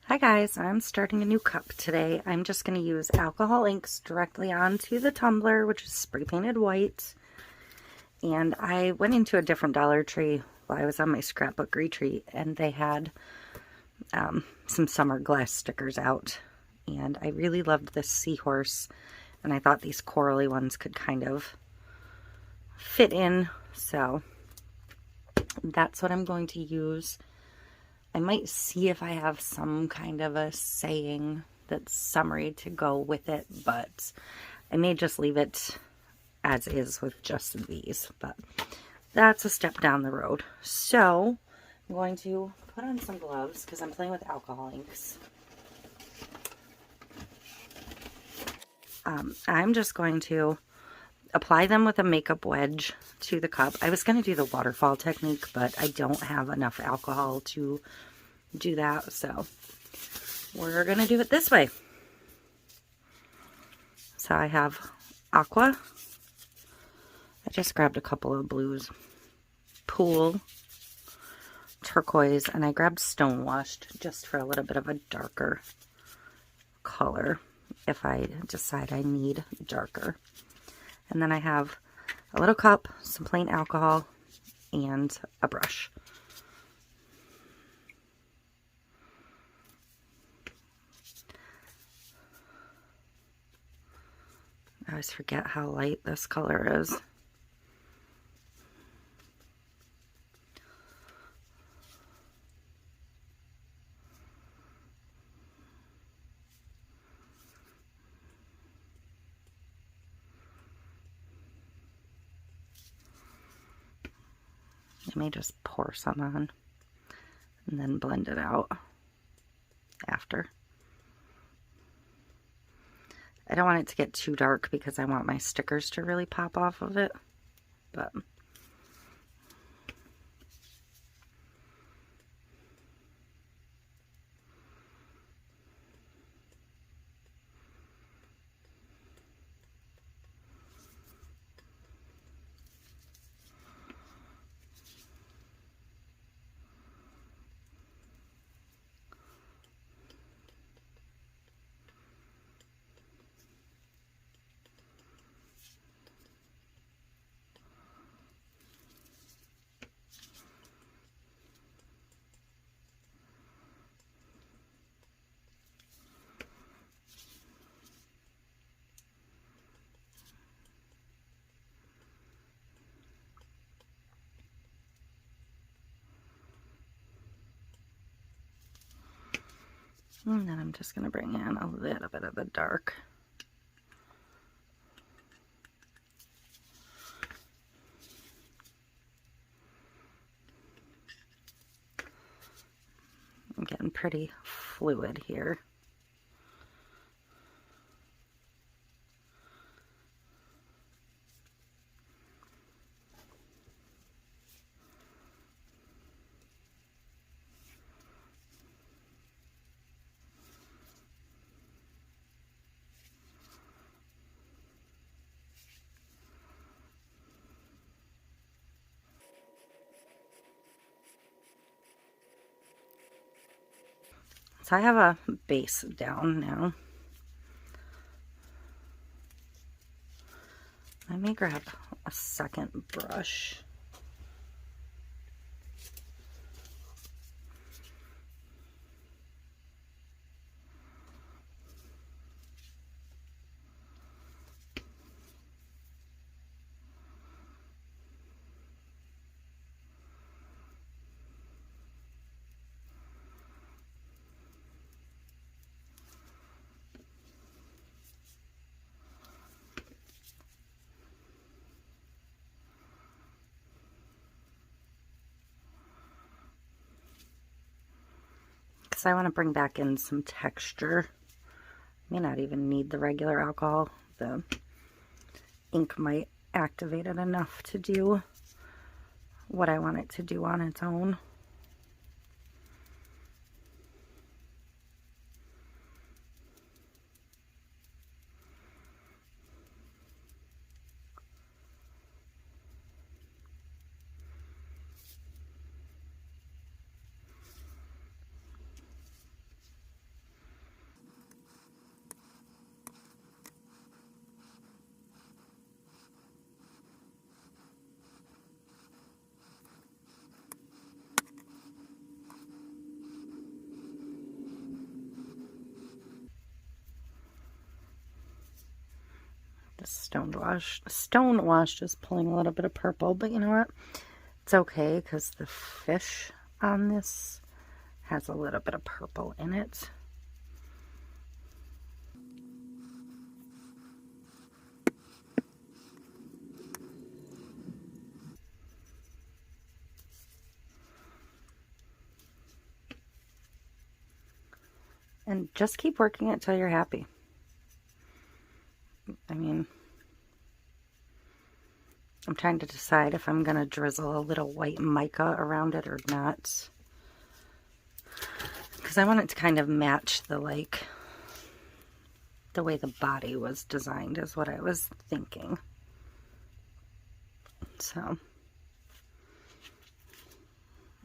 Hi guys, I'm starting a new cup today. I'm just going to use alcohol inks directly onto the tumbler, which is spray painted white. And I went into a different Dollar Tree while I was on my scrapbook retreat, and they had some summer glass stickers out. And I really loved this seahorse, and I thought these corally ones could kind of fit in, so that's what I'm going to use. I might see if I have some kind of a saying that's summary to go with it, but I may just leave it as is with just these, but that's a step down the road. So I'm going to put on some gloves because I'm playing with alcohol inks. I'm just going to apply them with a makeup wedge to the cup. I was going to do the waterfall technique, but I don't have enough alcohol to do that, so we're going to do it this way. So I have aqua. I just grabbed a couple of blues. Pool, turquoise, and I grabbed stone washed just for a little bit of a darker color if I decide I need darker. And then I have a little cup, some plain alcohol, and a brush. I always forget how light this color is. I may just pour some on and then blend it out after. I don't want it to get too dark because I want my stickers to really pop off of it, but and then I'm just going to bring in a little bit of the dark. I'm getting pretty fluid here. So I have a base down now. I may grab a second brush. Because I want to bring back in some texture. May not even need the regular alcohol. The ink might activate it enough to do what I want it to do on its own. Stonewashed is pulling a little bit of purple, but you know what? It's okay because the fish on this has a little bit of purple in it. And just keep working it till you're happy. I mean, I'm trying to decide if I'm going to drizzle a little white mica around it or not. Because I want it to kind of match the, like, the way the body was designed is what I was thinking. So,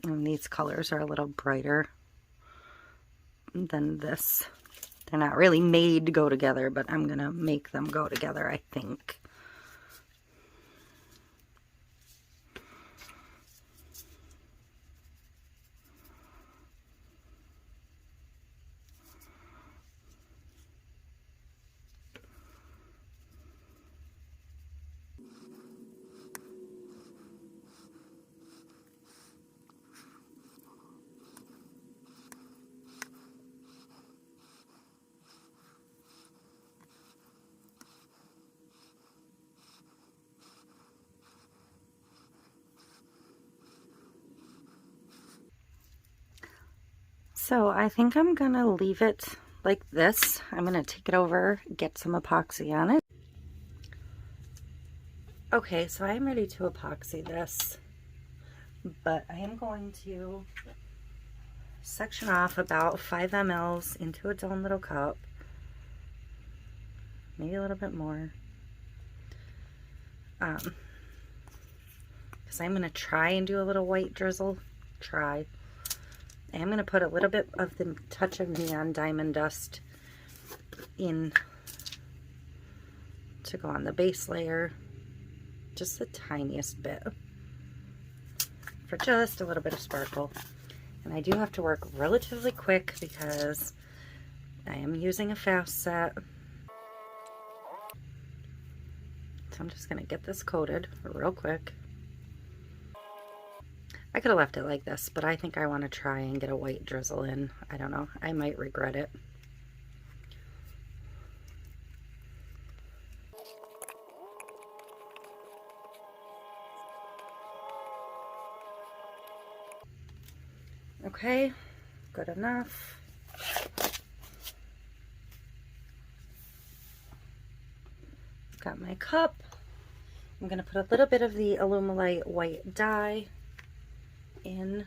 and these colors are a little brighter than this. They're not really made to go together, but I'm gonna make them go together, I think. So I think I'm gonna leave it like this. I'm gonna take it over, get some epoxy on it. Okay, so I'm ready to epoxy this, but I am going to section off about 5 mLs into its own little cup, maybe a little bit more, because I'm gonna try and do a little white drizzle. I'm going to put a little bit of the touch of neon diamond dust in to go on the base layer, just the tiniest bit, for just a little bit of sparkle. And I do have to work relatively quick because I am using a fast set. So I'm just going to get this coated real quick. I could have left it like this, but I think I want to try and get a white drizzle in. I don't know. I might regret it. Okay, good enough. Got my cup. I'm going to put a little bit of the Alumilite white dye in.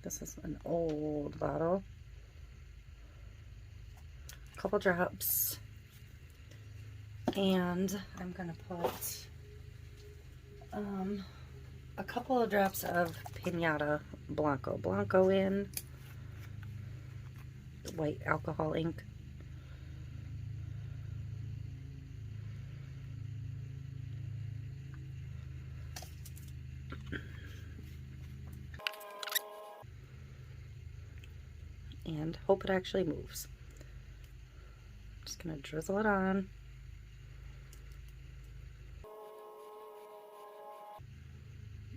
This is an old bottle. A couple drops. And I'm going to put a couple of drops of Pinata Blanco in. White alcohol ink. And hope it actually moves. Just gonna drizzle it on.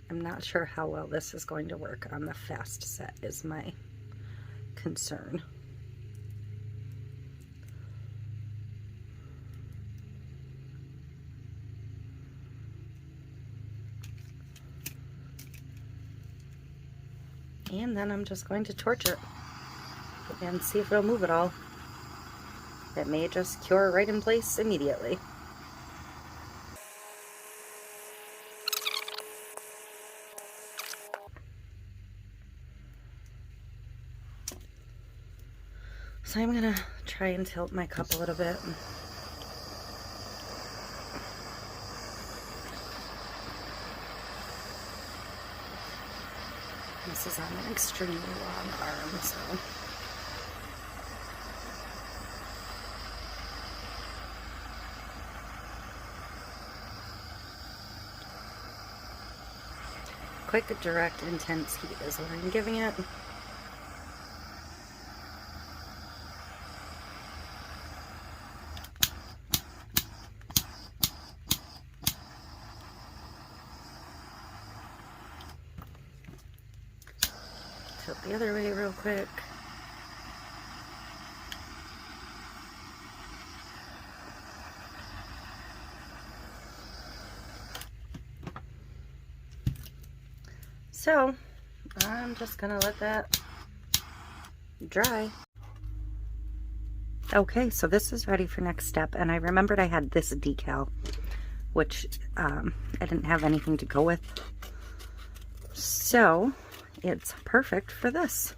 I'm not sure how well this is going to work on the fast set is my concern. And then I'm just going to torch it and see if it'll move at all. It may just cure right in place immediately. So I'm gonna try and tilt my cup a little bit. This is on an extremely long arm, so. Quick, direct, intense heat is what I'm giving it. the other way real quick. So, I'm just gonna let that dry. Okay, so this is ready for next step, and I remembered I had this decal, which I didn't have anything to go with. So, it's perfect for this.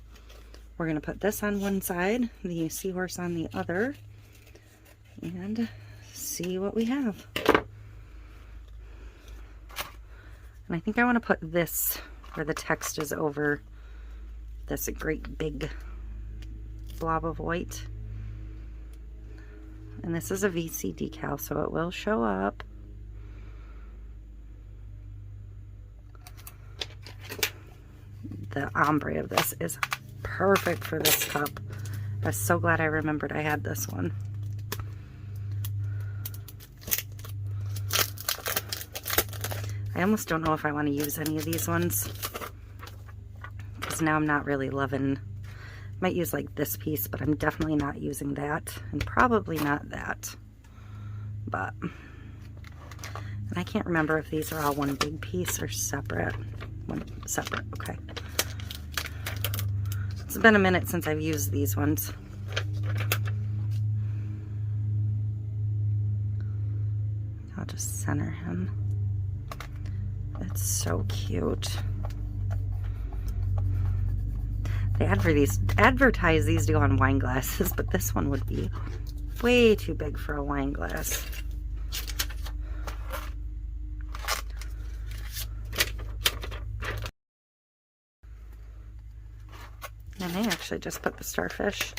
We're gonna put this on one side, the seahorse on the other, and see what we have. And I think I want to put this where the text is over this great big blob of white. And this is a VC decal, so it will show up. The ombre of this is perfect for this cup. I'm so glad I remembered I had this one. I almost don't know if I want to use any of these ones, because now I'm not really loving. Might use like this piece, but I'm definitely not using that, and probably not that. But, and I can't remember if these are all one big piece or separate. One separate, okay. It's been a minute since I've used these ones. I'll just center him. It's so cute. They advertise these to go on wine glasses, but this one would be way too big for a wine glass. I may actually just put the starfish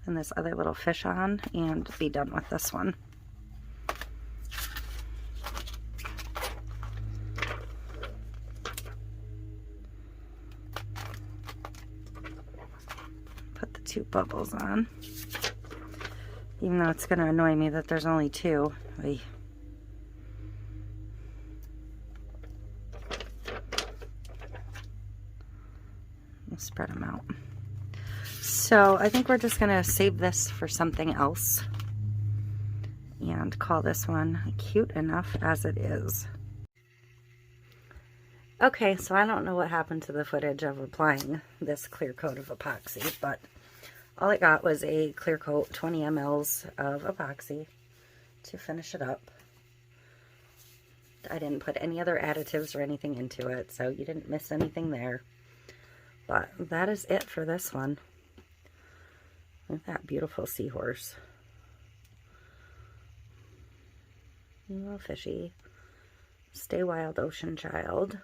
and this other little fish on and be done with this one. Put the two bubbles on. Even though it's going to annoy me that there's only two. We'll spread them out. So I think we're just going to save this for something else and call this one Cute Enough As It Is. Okay, so I don't know what happened to the footage of applying this clear coat of epoxy, but all I got was a clear coat, 20 mLs of epoxy to finish it up. I didn't put any other additives or anything into it, so you didn't miss anything there. But that is it for this one. Look at that beautiful seahorse. Little fishy. Stay wild, ocean child.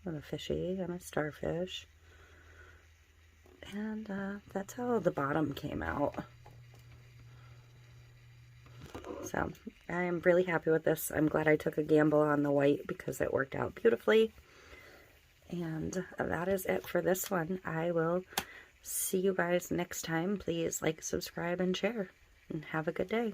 Little fishy and a starfish. And that's how the bottom came out. So I am really happy with this. I'm glad I took a gamble on the white because it worked out beautifully. And that is it for this one. I will see you guys next time. Please like, subscribe, and share. And have a good day.